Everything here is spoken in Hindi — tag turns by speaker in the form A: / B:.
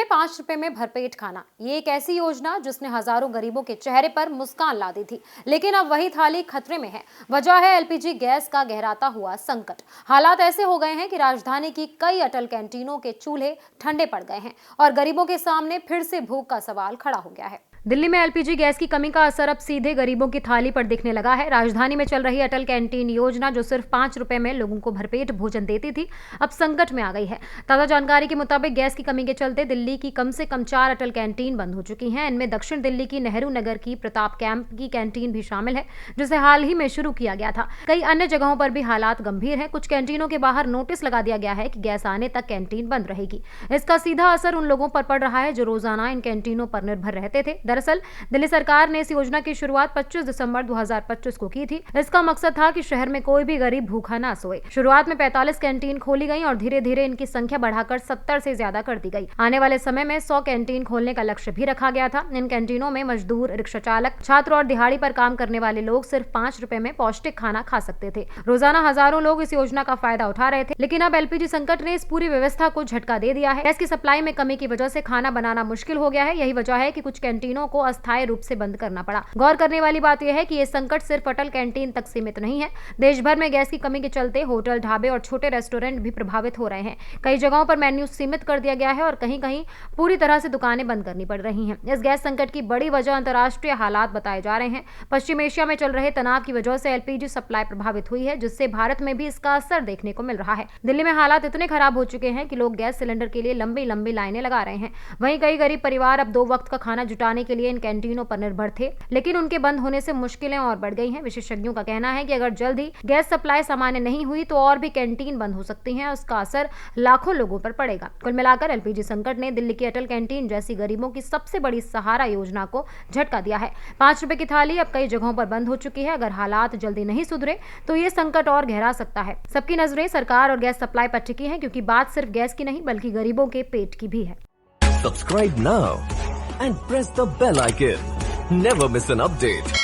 A: ₹5 में भरपेट खाना, ये एक ऐसी योजना जिसने हजारों गरीबों के चेहरे पर मुस्कान ला दी थी। लेकिन अब वही थाली खतरे में है। वजह है एलपीजी गैस का गहराता हुआ संकट। हालात ऐसे हो गए हैं कि राजधानी की कई अटल कैंटीनों के चूल्हे ठंडे पड़ गए हैं और गरीबों के सामने फिर से भूख का सवाल खड़ा हो गया है। दिल्ली में एलपीजी गैस की कमी का असर अब सीधे गरीबों की थाली पर दिखने लगा है। राजधानी में चल रही अटल कैंटीन योजना, जो सिर्फ ₹5 में लोगों को भरपेट भोजन देती थी, अब संकट में आ गई है। ताजा जानकारी के मुताबिक गैस की कमी के चलते दिल्ली की कम से कम 4 अटल कैंटीन बंद हो चुकी हैं। इनमें दक्षिण दिल्ली की नेहरू नगर की प्रताप कैंप की कैंटीन भी शामिल है, जिसे हाल ही में शुरू किया गया था। कई अन्य जगहों पर भी हालात गंभीर है। कुछ कैंटीनों के बाहर नोटिस लगा दिया गया है कि गैस आने तक कैंटीन बंद रहेगी। इसका सीधा असर उन लोगों पर पड़ रहा है जो रोजाना इन कैंटीनों पर निर्भर रहते थे। दरअसल दिल्ली सरकार ने इस योजना की शुरुआत 25 दिसंबर 2025 को की थी। इसका मकसद था कि शहर में कोई भी गरीब भूखा ना सोए। शुरुआत में 45 कैंटीन खोली गई और धीरे धीरे इनकी संख्या बढ़ाकर 70 से ज्यादा कर दी गई। आने वाले समय में 100 कैंटीन खोलने का लक्ष्य भी रखा गया था। इन कैंटीनों में मजदूर, रिक्शा चालक, छात्र और दिहाड़ी पर काम करने वाले लोग सिर्फ ₹5 में पौष्टिक खाना खा सकते थे। रोजाना हजारों लोग इस योजना का फायदा उठा रहे थे। लेकिन अब एलपीजी संकट ने इस पूरी व्यवस्था को झटका दे दिया है। गैस की सप्लाई में कमी की वजह से खाना बनाना मुश्किल हो गया है। यही वजह है कि कुछ कैंटीनों को अस्थायी रूप से बंद करना पड़ा। गौर करने वाली बात यह है कि ये संकट सिर्फ अटल कैंटीन तक सीमित नहीं है। देश भर में गैस की कमी के चलते होटल, ढाबे और छोटे रेस्टोरेंट भी प्रभावित हो रहे हैं। कई जगहों पर मेन्यू सीमित कर दिया गया है और कहीं कहीं पूरी तरह से दुकानें बंद करनी पड़ रही हैं। इस गैस संकट की बड़ी वजह अंतर्राष्ट्रीय हालात बताए जा रहे हैं। पश्चिम एशिया में चल रहे तनाव की वजह से एलपीजी सप्लाई प्रभावित हुई है, जिससे भारत में भी इसका असर देखने को मिल रहा है। दिल्ली में हालात इतने खराब हो चुके हैं कि लोग गैस सिलेंडर के लिए लंबी लंबी लाइनें लगा रहे हैं। वहीं कई गरीब परिवार अब 2 वक्त का खाना जुटाने के लिए इन कैंटीनों पर निर्भर थे, लेकिन उनके बंद होने से मुश्किलें और बढ़ गई हैं। विशेषज्ञों का कहना है कि अगर जल्द ही गैस सप्लाई सामान्य नहीं हुई तो और भी कैंटीन बंद हो सकती हैं। उसका असर लाखों लोगों पर पड़ेगा। कुल मिलाकर एलपीजी संकट ने दिल्ली की अटल कैंटीन जैसी गरीबों की सबसे बड़ी सहारा योजना को झटका दिया है। ₹5 की थाली अब कई जगहों पर बंद हो चुकी है। अगर हालात जल्दी नहीं सुधरे तो ये संकट और गहरा सकता है। सबकी नजरें सरकार और गैस सप्लाई पर टिकी हैं, क्योंकि बात सिर्फ गैस की नहीं बल्कि गरीबों के पेट की भी है।
B: Subscribe now and press the bell icon. Never miss an update.